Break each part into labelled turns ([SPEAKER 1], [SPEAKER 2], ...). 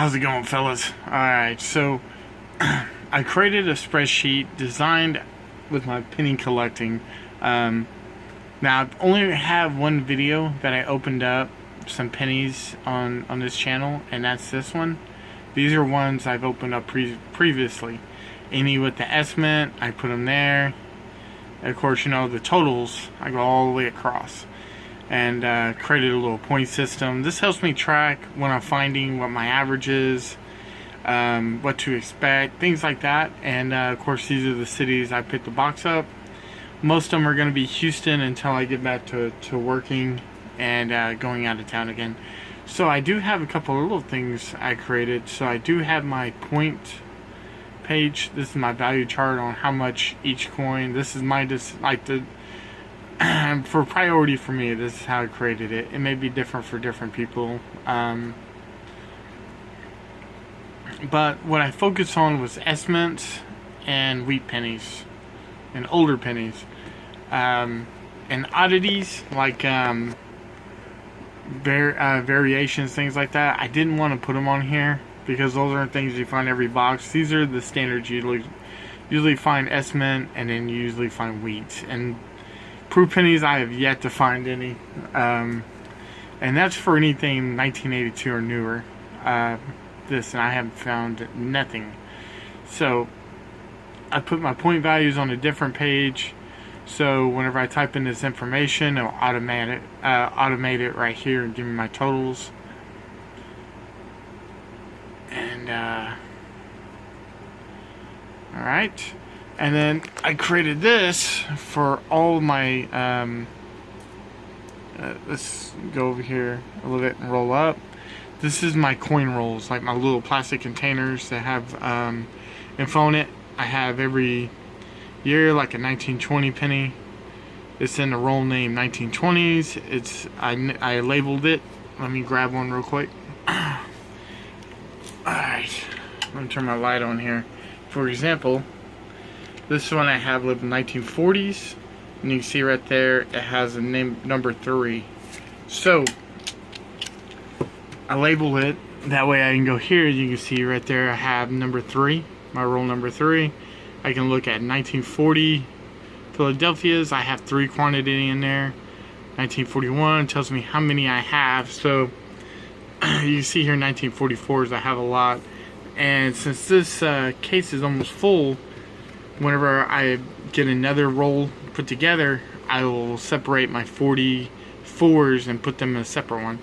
[SPEAKER 1] How's it going, fellas? Alright, so I created a spreadsheet designed with my penny collecting. Now, I only have one video that I opened up some pennies on this channel, and that's this one. These are ones I've opened up previously. Any with the estimate, I put them there. And of course, you know, the totals, I go all the way across. And created a little point system. This helps me track when I'm finding what my average is, what to expect, things like that. And of course, these are the cities I picked the box up. Most of them are going to be Houston until I get back to working and going out of town again. So I do have a couple of little things I created. So I do have my point page. This is my value chart on how much each coin. This is my for priority for me, this is how I created it. It may be different for different people. But what I focused on was estimates and wheat pennies and older pennies. And oddities like variations, things like that. I didn't want to put them on here because those aren't things you find every box. These are the standards you usually find estimate, and then you usually find wheat. And proof pennies, I have yet to find any. And that's for anything 1982 or newer. And I haven't found nothing. So I put my point values on a different page. So whenever I type in this information, it'll automate it right here and give me my totals. And alright. And then I created this for all my, let's go over here a little bit and roll up. This is my coin rolls, like my little plastic containers that have info on it. I have every year like a 1920 penny. It's in the roll name 1920s. I labeled it. Let me grab one real quick. Alright, let me turn my light on here. For example, this one I have lived in 1940s, and you can see right there it has a name number 3. So I label it that way. I can go here. You can see right there I have number 3, my roll number 3. I can look at 1940 Philadelphia's. I have 3 quantity in there. 1941 tells me how many I have. So you can see here 1944s. I have a lot, and since this case is almost full, whenever I get another roll put together, I will separate my 44s and put them in a separate one.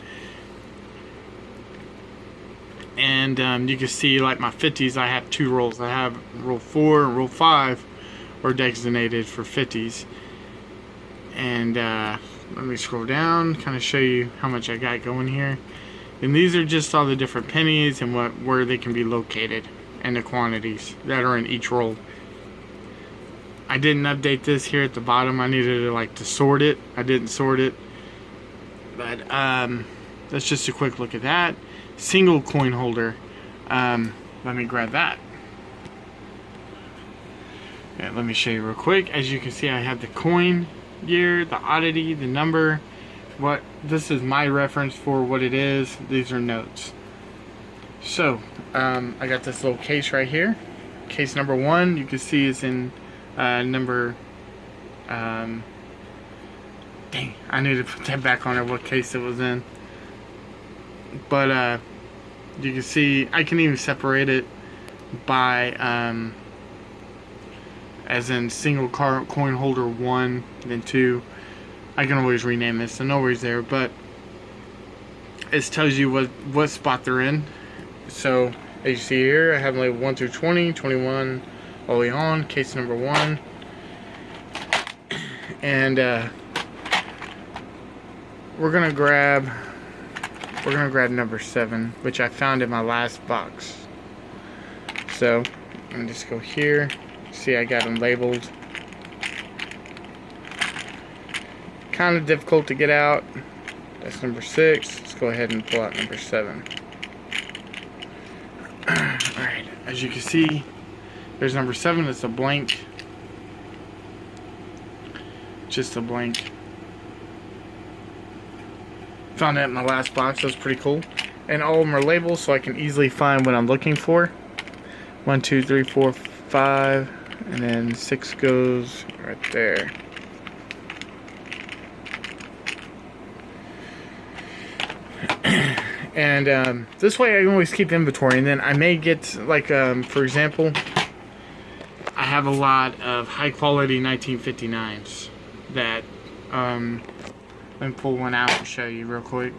[SPEAKER 1] And you can see like my 50s, I have 2 rolls. I have roll 4 and roll 5 are designated for 50s. And let me scroll down, kind of show you how much I got going here. And these are just all the different pennies and where they can be located and the quantities that are in each roll. I didn't update this here at the bottom. I needed to sort it. I didn't sort it. But that's just a quick look at that. Single coin holder. Let me grab that. Yeah, let me show you real quick. As you can see, I have the coin year, the oddity, the number. This is my reference for what it is. These are notes. So I got this little case right here. Case number 1, you can see is in number, dang, I need to put that back on there, what case it was in. But you can see I can even separate it by as in single coin holder 1, then 2. I can always rename this, so no worries there, but it tells you what spot they're in. So as you see here, I have like 1 through 20, 21 all the way on, case number 1. And we're gonna grab number 7, which I found in my last box. So I'm gonna just go here. See, I got them labeled. Kind of difficult to get out. That's number 6. Let's go ahead and pull out number 7. Alright, as you can see, there's number 7. It's a blank. Just a blank. Found that in my last box. That was pretty cool. And all of them are labeled so I can easily find what I'm looking for. 1, 2, 3, 4, 5, and then 6 goes right there. And this way I can always keep inventory, and then I may get, like, for example, I have a lot of high quality 1959s that, let me pull one out and show you real quick.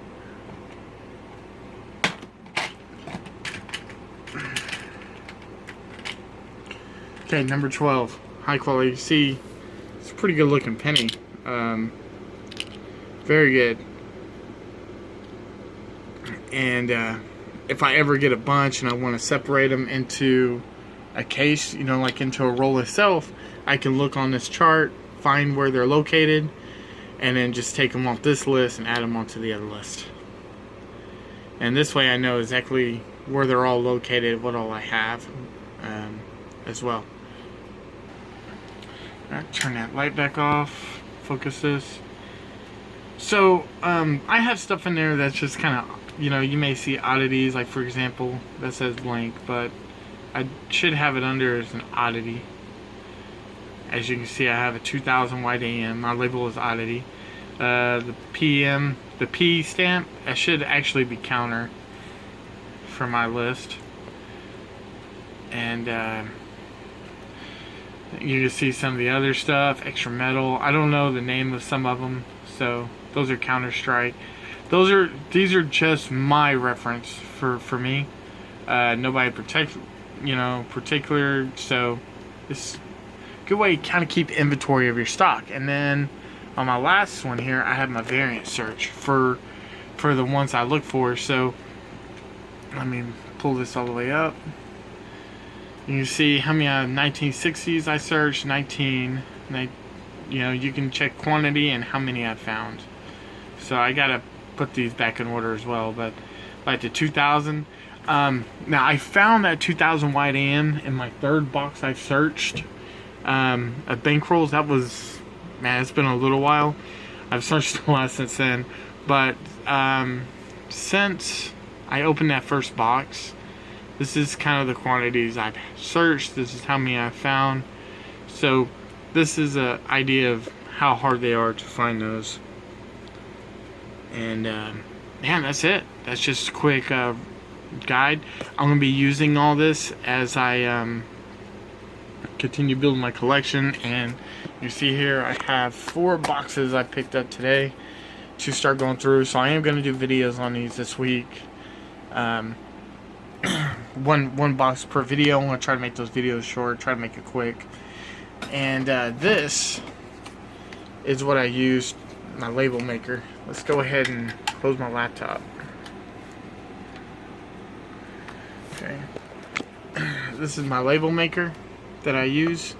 [SPEAKER 1] Okay, number 12, high quality. See, it's a pretty good looking penny. Very good. And if I ever get a bunch and I want to separate them into a case, you know, like into a roll itself, I can look on this chart, find where they're located, and then just take them off this list and add them onto the other list. And this way I know exactly where they're all located, what all I have as well. Alright, turn that light back off, focus this. So I have stuff in there that's just kind of, you know, you may see oddities, like for example, that says blank, but I should have it under as an oddity. As you can see, I have a 2000 white AM. My label is oddity. The PM, the P stamp, that should actually be counter for my list. And you can see some of the other stuff, extra metal. I don't know the name of some of them, so those are counter strike. These are just my reference for me. Nobody particular. So it's a good way to kind of keep inventory of your stock. And then on my last one here, I have my variant search for the ones I look for. So let me pull this all the way up. You can see how many 1960s I searched. You know, you can check quantity and how many I found. So I gotta put these back in order as well. But like the 2000, now I found that 2000 white AM in my third box I searched at bankrolls. That was, man, it's been a little while. I've searched a lot since then, but since I opened that first box, this is kind of the quantities I've searched. This is how many I found. So this is an idea of how hard they are to find those. And man, that's it. That's just a quick guide. I'm gonna be using all this as I continue building my collection. And you see here I have 4 boxes I picked up today to start going through. So I am gonna do videos on these this week. One box per video. I'm gonna try to make those videos short, try to make it quick. And this is what I used, my label maker. Let's go ahead and close my laptop. Okay. This is my label maker that I use.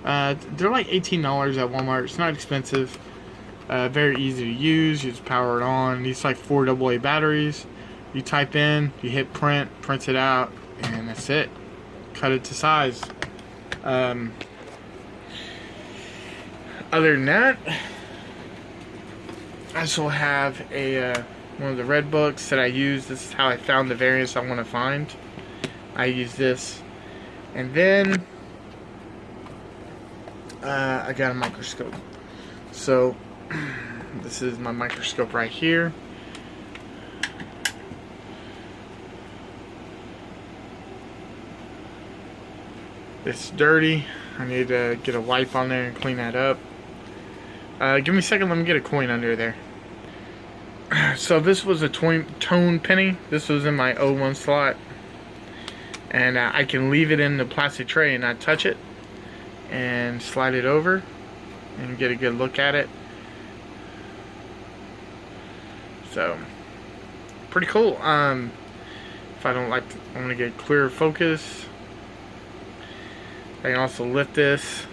[SPEAKER 1] They're like $18 at Walmart. It's not expensive. Very easy to use. You just power it on. These like 4 AA batteries. You type in, you hit print, prints it out, and that's it. Cut it to size. Other than that, I also have a one of the red books that I use. This is how I found the variants I want to find. I use this, and then I got a microscope. So this is my microscope right here. It's dirty. I need to get a wipe on there and clean that up. Give me a second, let me get a coin under there. So this was a tone penny. This was in my 01 slot. And I can leave it in the plastic tray and not touch it. And slide it over and get a good look at it. So, pretty cool. If I don't like, I want to get clear focus. I can also lift this.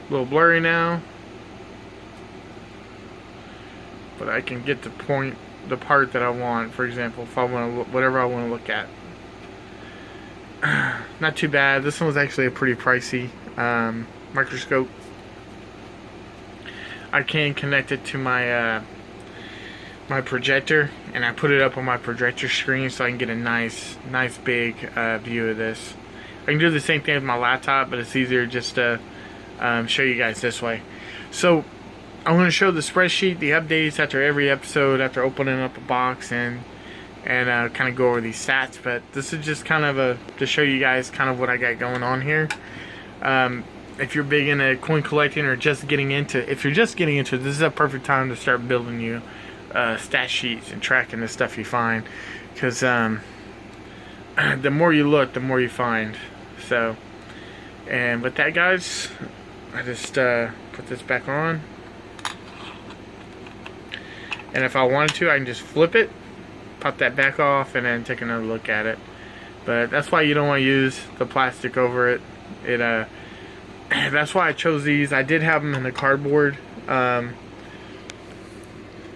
[SPEAKER 1] A little blurry now, but I can get the part that I want. For example, if I want to, whatever I want to look at. Not too bad. This one was actually a pretty pricey microscope. I can connect it to my my projector, and I put it up on my projector screen so I can get a nice big view of this. I can do the same thing with my laptop, but it's easier just to show you guys this way. So I'm going to show the spreadsheet, the updates after every episode, after opening up a box, and kind of go over these stats. But this is just kind of to show you guys kind of what I got going on here. If you're big into coin collecting or just getting into, if you're just getting into it, this is a perfect time to start building you stat sheets and tracking the stuff you find, because the more you look, the more you find. So, and with that, guys, I just put this back on, and if I wanted to, I can just flip it, pop that back off, and then take another look at it. But that's why you don't want to use the plastic over it. That's why I chose these. I did have them in the cardboard, the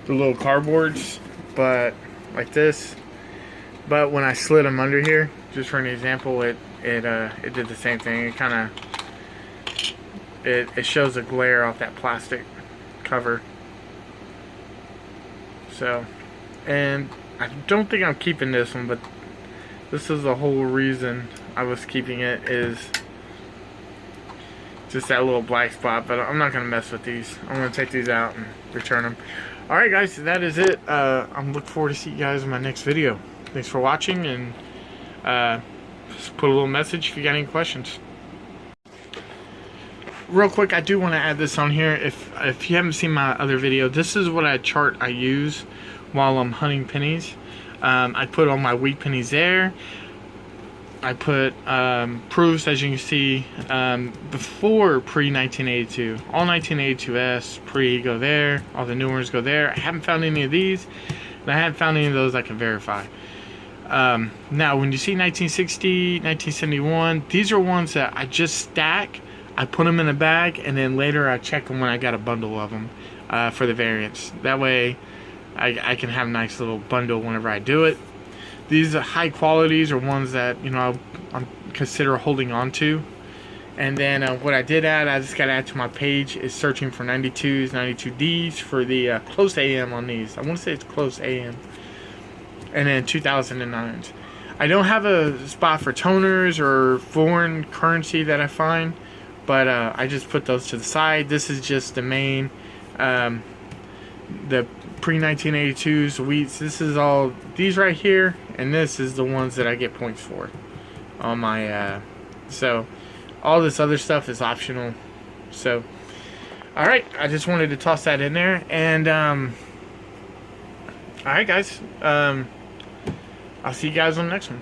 [SPEAKER 1] little cardboards, but like this. But when I slid them under here, just for an example, it did the same thing. It kind of it shows a glare off that plastic cover. So, and I don't think I'm keeping this one, but this is the whole reason I was keeping it, is just that little black spot. But I'm not going to mess with these. I'm going to take these out and return them. Alright, guys, that is it. I'm looking forward to see you guys in my next video. Thanks for watching, and just put a little message if you got any questions. Real quick, I do want to add this on here. If you haven't seen my other video, this is what chart I use while I'm hunting pennies. I put all my weak pennies there. I put proofs, as you can see, before pre-1982. All 1982s, pre, go there. All the new ones go there. I haven't found any of these, and I haven't found any of those I can verify. Now, when you see 1960, 1971, these are ones that I just stack. I put them in a bag, and then later I check them when I got a bundle of them for the variants. That way, I can have a nice little bundle whenever I do it. These are high qualities, or ones that, you know, I'm consider holding on to. And then what I did add, I just got to add to my page, is searching for 92s, 92Ds for the close AM on these. I want to say it's close AM. And then 2009s. I don't have a spot for toners or foreign currency that I find, but I just put those to the side. This is just the main, the pre-1982s, wheats. This is all these right here, and this is the ones that I get points for on my so all this other stuff is optional. So alright, I just wanted to toss that in there. And alright, guys, I'll see you guys on the next one.